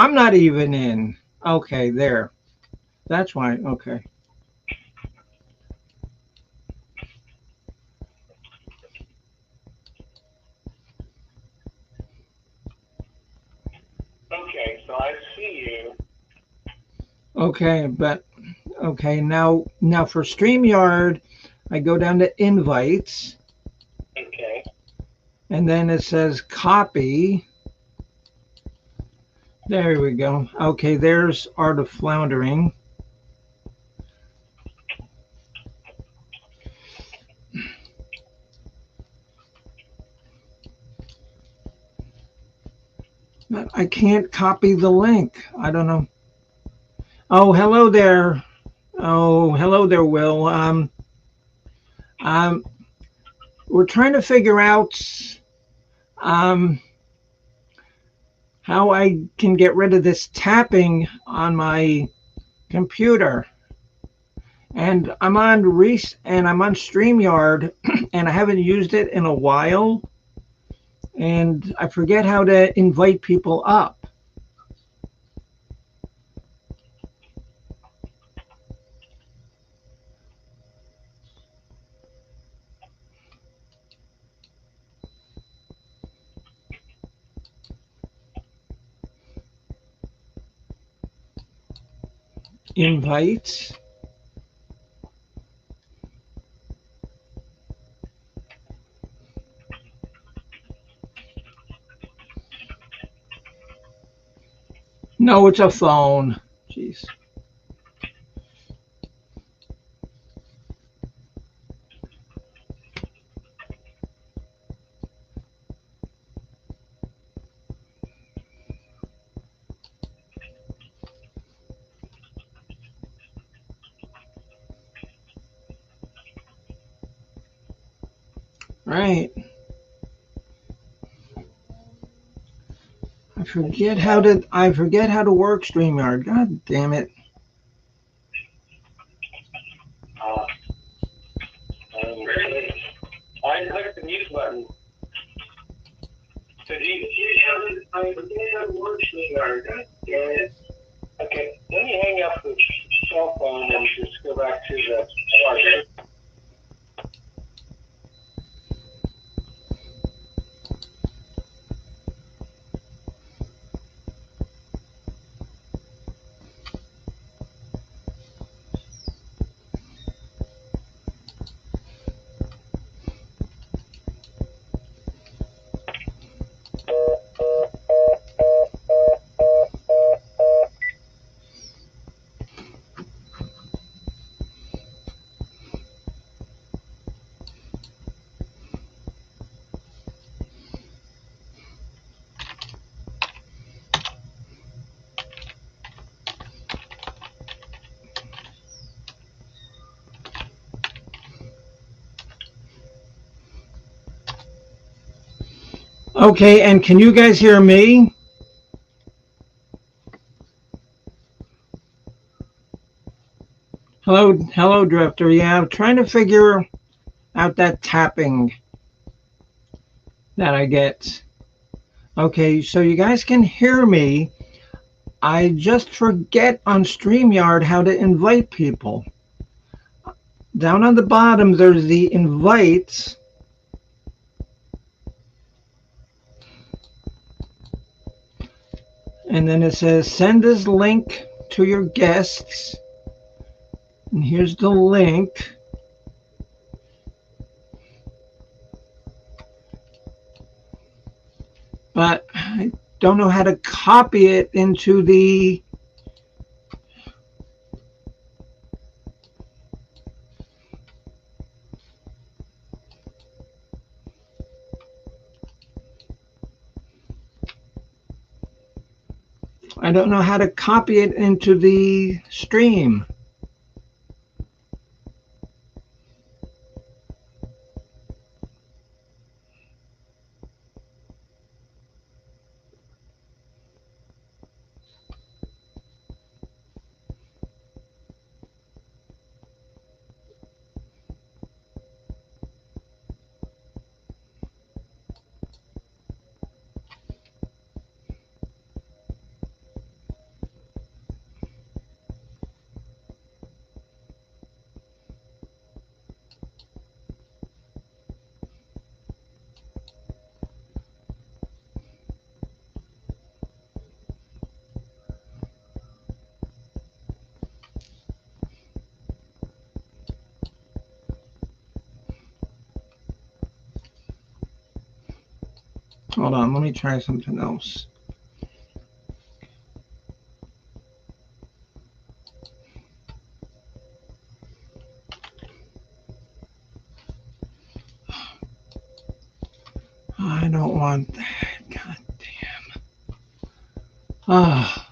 I'm not even in. Okay, there. That's why. Okay. Okay, so I see you. Okay, but okay, now for StreamYard, I go down to invites Okay. and then it says copy. There we go. Okay, there's Art of Floundering. But I can't copy the link. I don't know. Oh, hello there. Oh, hello there, Will. Um, we're trying to figure out um, how I can get rid of this tapping on my computer. And I'm on StreamYard, and I haven't used it in a while, and I forget how to invite people up. Invites. No, it's a phone. Jeez. Right. I forget how to work StreamYard. God damn it. Uh, great. I clicked the mute button. So do you have I forget how to work StreamYard. God damn it. Okay, let me hang up the cell phone and just go back to the charger. Okay, and can you guys hear me? Hello, Drifter. Yeah, I'm trying to figure out that tapping that I get. Okay, so you guys can hear me. I just forget on StreamYard how to invite people. Down on the bottom, there's the invites, and then it says send this link to your guests. And here's the link. But I don't know how to copy it into the. I don't know how to copy it into the stream. Hold on, let me try something else. I don't want that. God damn. Ah,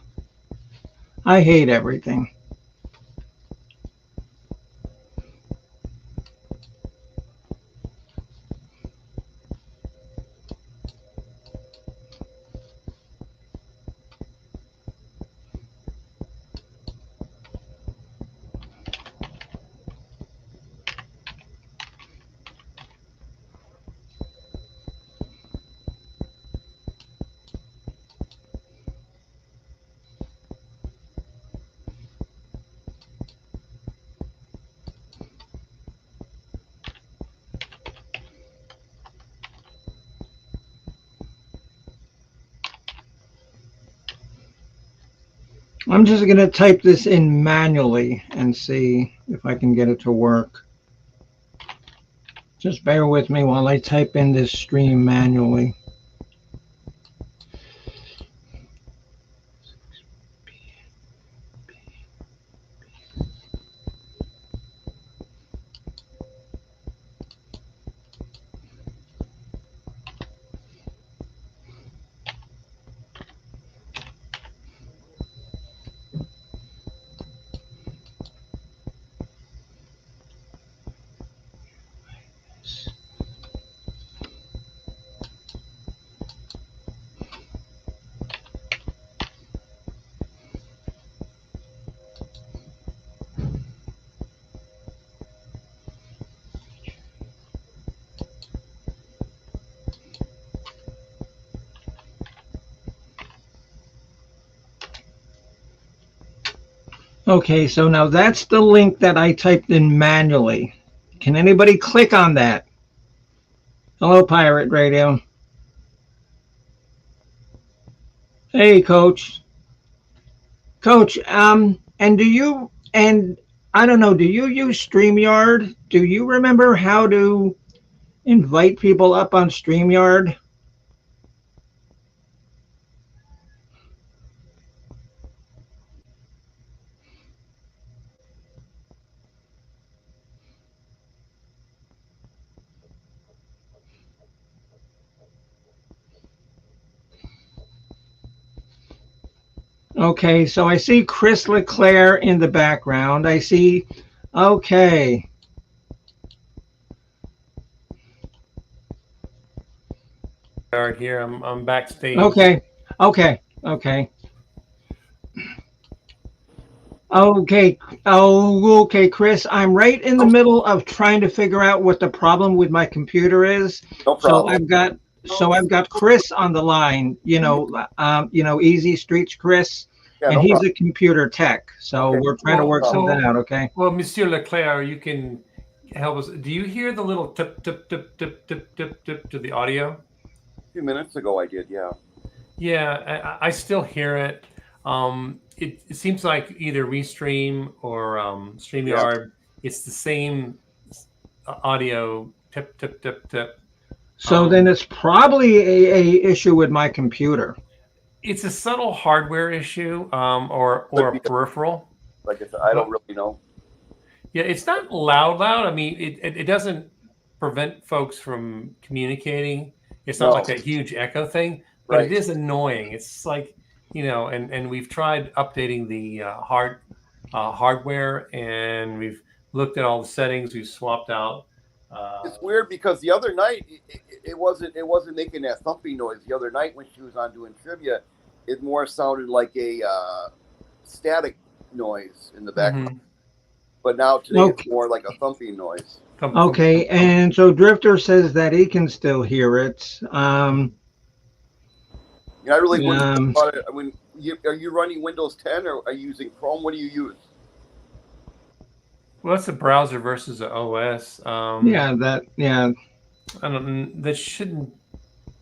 I hate everything. I'm just going to type this in manually and see if I can get it to work. Just bear with me while I type in this stream manually. Okay, so now that's the link that I typed in manually. Can anybody click on that? Hello, Pirate Radio. Hey, Coach. Coach, and I don't know, do you use StreamYard? Do you remember how to invite people up on StreamYard? Okay, so I see Chris LeClaire in the background. I see, okay. Here, I'm backstage. Okay. Okay, Chris, I'm right in the middle of trying to figure out what the problem with my computer is. No problem. So I've got Chris on the line, Easy Streets Chris, Yeah, and no he's problem. a computer tech. So Okay. we're trying to work something out, okay? Well, Monsieur Leclerc, you can help us. Do you hear the little tip, tip, tip, tip, tip, tip, tip to the audio? A few minutes ago I did, yeah. Yeah, I still hear it. It seems like either Restream or StreamYard, it's the same audio tip, tip, tip, tip. So then it's probably a issue with my computer. It's a subtle hardware issue or a peripheral. Like I said, I don't really know. Yeah, it's not loud. I mean, it doesn't prevent folks from communicating. It's not like a huge echo thing, but it is annoying. It's like, and we've tried updating the hardware, and we've looked at all the settings. We've swapped out. It's weird because the other night it wasn't making that thumping noise. The other night when she was on doing trivia, it more sounded like a static noise in the background. Mm-hmm. But now today it's more like a thumping noise. Okay, and so Drifter says that he can still hear it. I really wouldn't think about it. I mean, are you running Windows 10 or are you using Chrome? What do you use? Well, it's a browser versus an OS. That shouldn't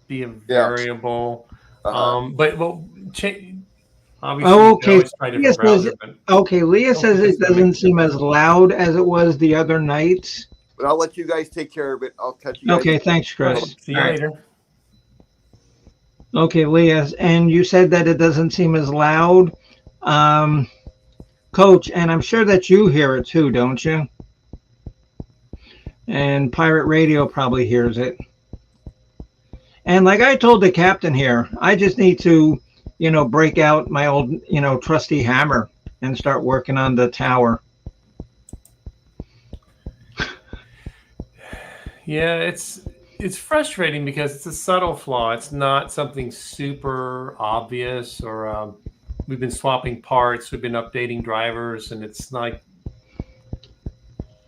be a variable. But obviously, Leah says it doesn't seem as loud as it was the other night. But I'll let you guys take care of it. I'll catch you guys. Okay, thanks, Chris. See you later. Okay, Leah, and you said that it doesn't seem as loud, um, Coach, and I'm sure that you hear it too, don't you? And Pirate Radio probably hears it. And like I told the captain here, I just need to, break out my old, trusty hammer and start working on the tower. Yeah, it's frustrating because it's a subtle flaw. It's not something super obvious, or we've been swapping parts, we've been updating drivers, and it's like,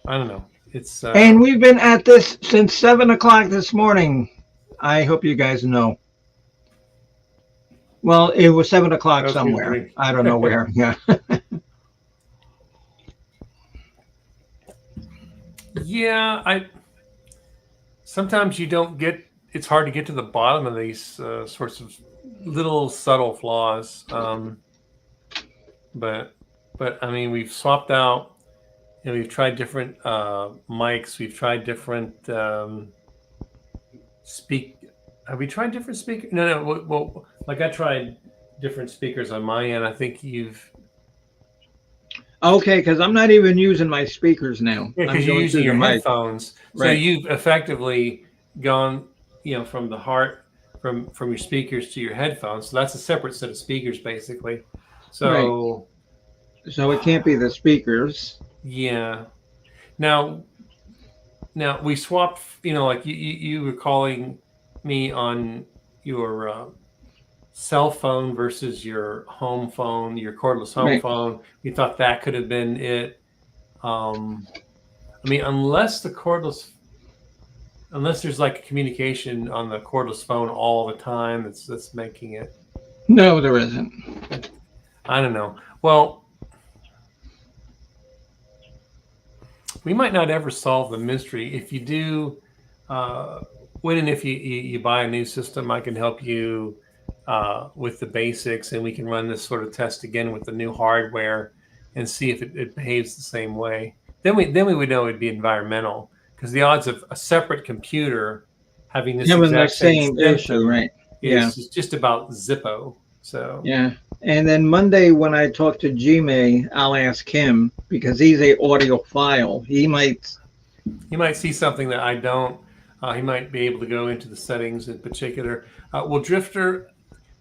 I don't know. It's and we've been at this since 7 o'clock this morning. I hope you guys know. Well, it was 7 o'clock somewhere. I don't know where. Yeah. Yeah, sometimes you don't get. It's hard to get to the bottom of these sorts of little subtle flaws. But I mean, we've swapped out. We've tried different mics. We've tried different Have we tried different speakers? No. Well, like I tried different speakers on my end. I think you've. Okay, because I'm not even using my speakers now. Yeah, because you're using your headphones. Right. So you've effectively gone, from the heart, from your speakers to your headphones. So that's a separate set of speakers, basically. So. Right. So it can't be the speakers. Yeah. Now we swapped. Like you were calling me on your cell phone versus your home phone, your cordless home phone. We thought that could have been it. I mean, unless there's like communication on the cordless phone all the time, that's making it. No, there isn't. I don't know. Well, we might not ever solve the mystery. If you do, when and if you buy a new system, I can help you with the basics, and we can run this sort of test again with the new hardware and see if it behaves the same way. Then we would know it'd be environmental, because the odds of a separate computer having this exact same issue, right? is just about Zippo. So yeah. And then Monday when I talk to Gmail, I'll ask him, because he's a audiophile. He might see something that I don't. He might be able to go into the settings in particular. Well, Drifter,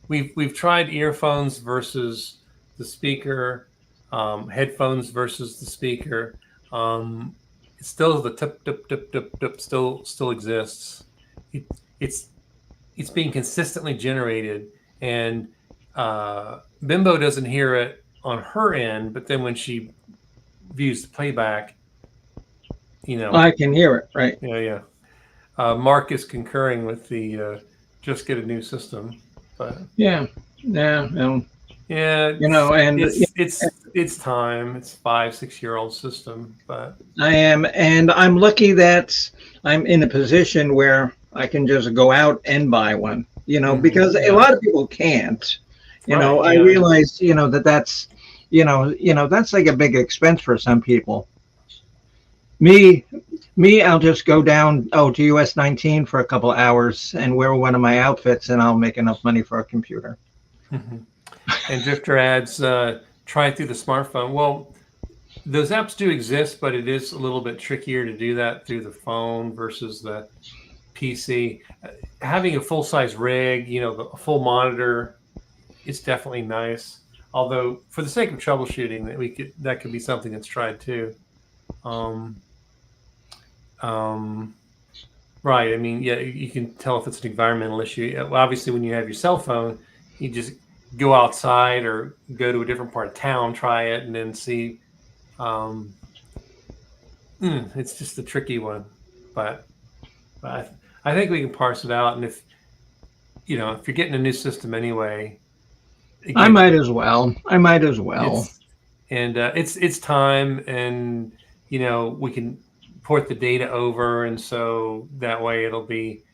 we've tried earphones versus the speaker, headphones versus the speaker. Still the tip still exists. It's being consistently generated, and Bimbo doesn't hear it on her end, but then when she views the playback, I can hear it, right? Yeah. Mark is concurring with the just get a new system, but yeah. And it's time. It's 5-6-year-old system, but I am, and I'm lucky that I'm in a position where I can just go out and buy one. Because a lot of people can't. I realize, that's like a big expense for some people. Me, I'll just go down to US 19 for a couple hours and wear one of my outfits, and I'll make enough money for a computer. Mm-hmm. And Drifter adds, try it through the smartphone. Well, those apps do exist, but it is a little bit trickier to do that through the phone versus the PC. Having a full-size rig, a full monitor, it's definitely nice. Although, for the sake of troubleshooting, that could be something that's tried too. Right. I mean, yeah, you can tell if it's an environmental issue. Obviously, when you have your cell phone, you just go outside or go to a different part of town, try it, and then see. It's just a tricky one, but I think we can parse it out. And if you're getting a new system anyway, again, I might as well. It's time, and we can port the data over, and so that way it'll be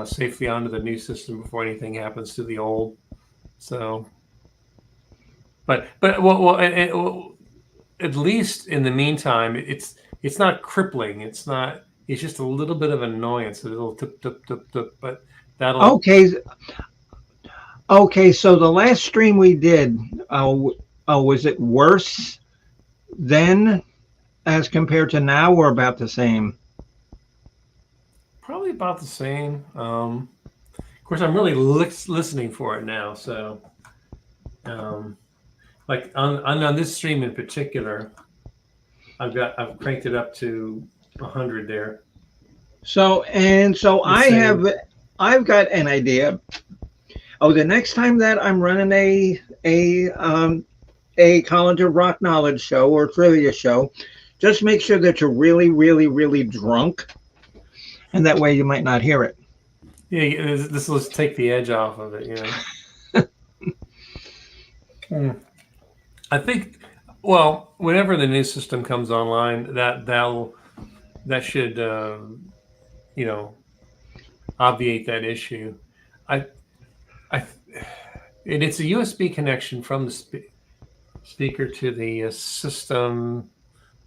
safely onto the new system before anything happens to the old. So, but at least in the meantime, it's not crippling. It's just a little bit of annoyance, a little tip, but that'll. Okay. Okay, so the last stream we did, was it worse then as compared to now, or about the same? Probably about the same. Of course, I'm really listening for it now. So, like on this stream in particular, I've cranked it up to 100 there. So I've got an idea. Oh, the next time that I'm running a College of Rock Knowledge show or trivia show, just make sure that you're really, really, really drunk, and that way you might not hear it. Yeah, this will take the edge off of it, I think, well, whenever the new system comes online, that should obviate that issue. And it's a USB connection from the speaker to the system,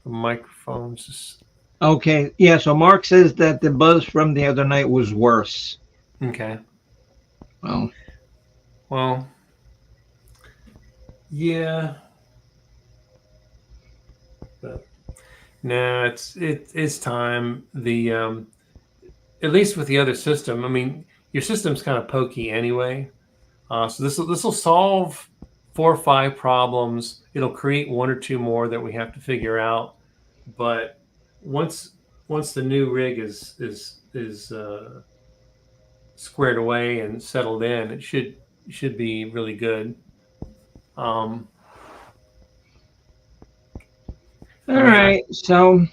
the microphones. Okay, yeah. So Mark says that the buzz from the other night was worse. Okay. Well, yeah. But no, it's time. The at least with the other system, I mean, your system's kind of pokey anyway. So this will solve 4 or 5 problems. It'll create 1 or 2 more that we have to figure out. But once the new rig is squared away and settled in, it should be really good. All right. So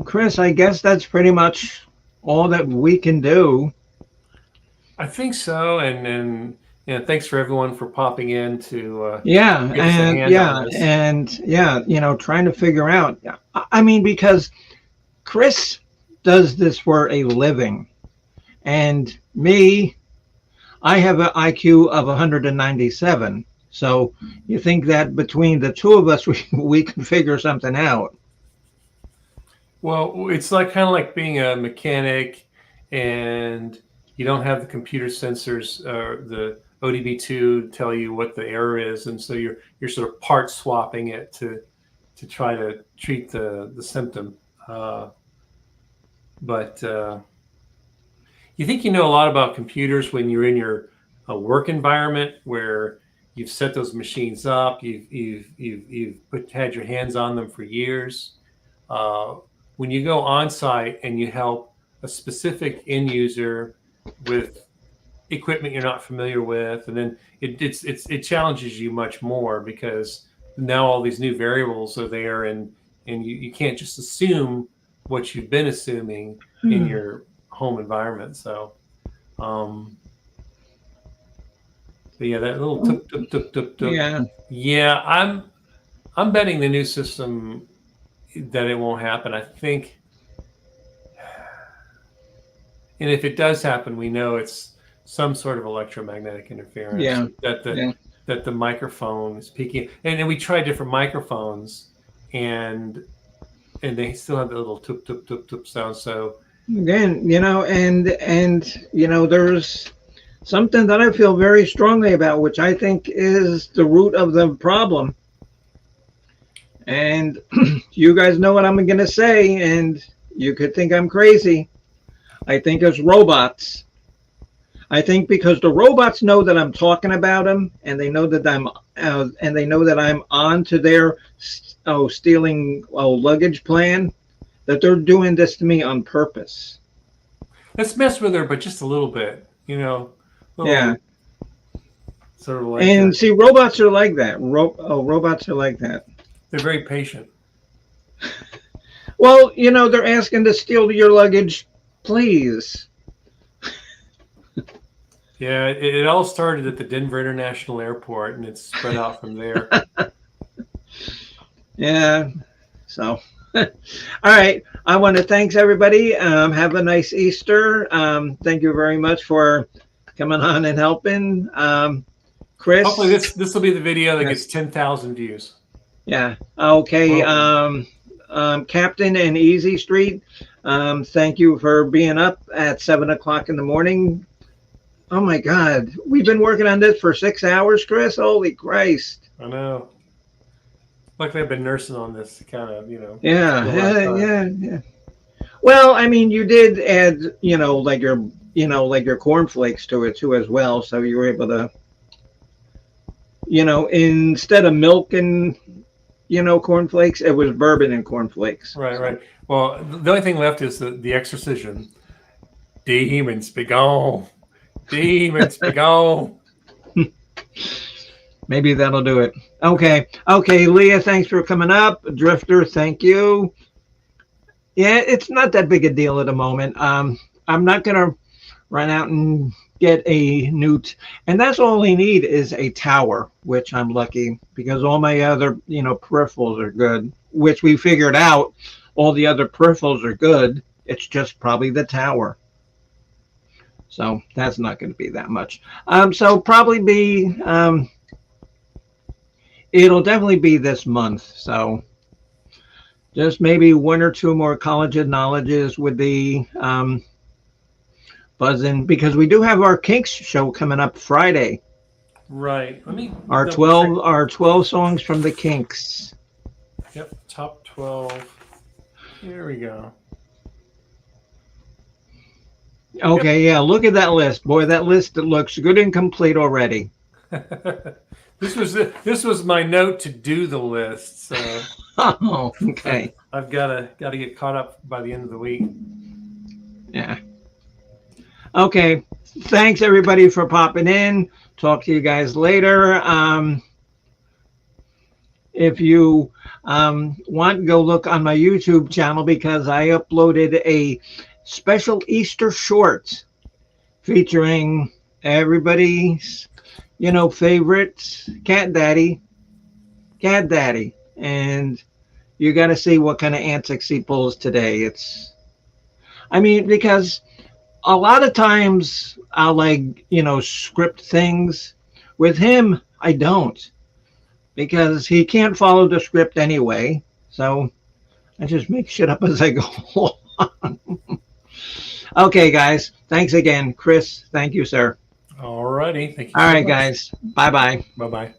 Chris, I guess that's pretty much all that we can do. I think so, and thanks for everyone for popping in to trying to figure out. I mean, because Chris does this for a living, and me, I have an IQ of 197. So you think that between the two of us, we can figure something out? Well, it's kind of like being a mechanic, and you don't have the computer sensors or the ODB2 tell you what the error is, and so you're sort of part swapping it to try to treat the symptom. But you think you know a lot about computers when you're in your work environment where you've set those machines up, you've had your hands on them for years. When you go on site and you help a specific end user with equipment you're not familiar with, and then it challenges you much more because now all these new variables are there, and you can't just assume what you've been assuming in your home environment. So, yeah, that little tuk. Yeah, I'm betting the new system that it won't happen. I think, and if it does happen, we know it's some sort of electromagnetic interference. Yeah. That the microphone is peaking, and then we tried different microphones, and they still have the little tuk sound. So again, there's something that I feel very strongly about, which I think is the root of the problem. And you guys know what I'm going to say, and you could think I'm crazy. I think it's robots. I think because the robots know that I'm talking about them, and they know that I'm on to their stealing luggage plan, that they're doing this to me on purpose. Let's mess with her, but just a little bit, Yeah. Sort of like. And see, robots are like that. Robots are like that. They're very patient. Well, they're asking to steal your luggage, please. Yeah, it all started at the Denver International Airport, and it's spread out from there. Yeah. So, all right. I want to thank everybody. Have a nice Easter. Thank you very much for coming on and helping. Chris. Hopefully this will be the video that gets 10,000 views. Yeah. Okay. Captain and Easy Street. Thank you for being up at 7 o'clock in the morning. Oh my God. We've been working on this for 6 hours, Chris. Holy Christ. I know. Luckily, I've been nursing on this kind of, Yeah, a lot of time. yeah. Well, I mean, you did add, like your cornflakes to it too as well. So you were able to, instead of milk and, cornflakes, it was bourbon and cornflakes. Right. Well, the only thing left is the exorcism. Demons be gone. Demons be gone. Maybe that'll do it. Okay, Leah, thanks for coming up. Drifter, thank you. Yeah, it's not that big a deal at the moment. I'm not gonna run out and get a newt, and that's all we need is a tower, which I'm lucky because all my other peripherals are good, which we figured out. All the other peripherals are good. It's just probably the tower. So that's not going to be that much. So probably be. It'll definitely be this month. So just maybe 1 or 2 more college of knowledges would be buzzing, because we do have our Kinks show coming up Friday. Right. Let me our 12 songs from the Kinks. Yep, top 12. Here we go. Okay, yeah, look at that list. Boy, that list looks good and complete already. This was my note to do the list. So oh, okay. I've got to get caught up by the end of the week. Yeah. Okay. Thanks everybody for popping in. Talk to you guys later. If you want, go look on my YouTube channel, because I uploaded a special Easter short featuring everybody's favorite cat daddy, and you got to see what kind of antics he pulls today. Because a lot of times I'll script things. With him, I don't, because he can't follow the script anyway. So I just make shit up as I go along. Okay, guys. Thanks again. Chris, thank you, sir. All righty. Thank you. All right, guys. Bye-bye. Bye-bye.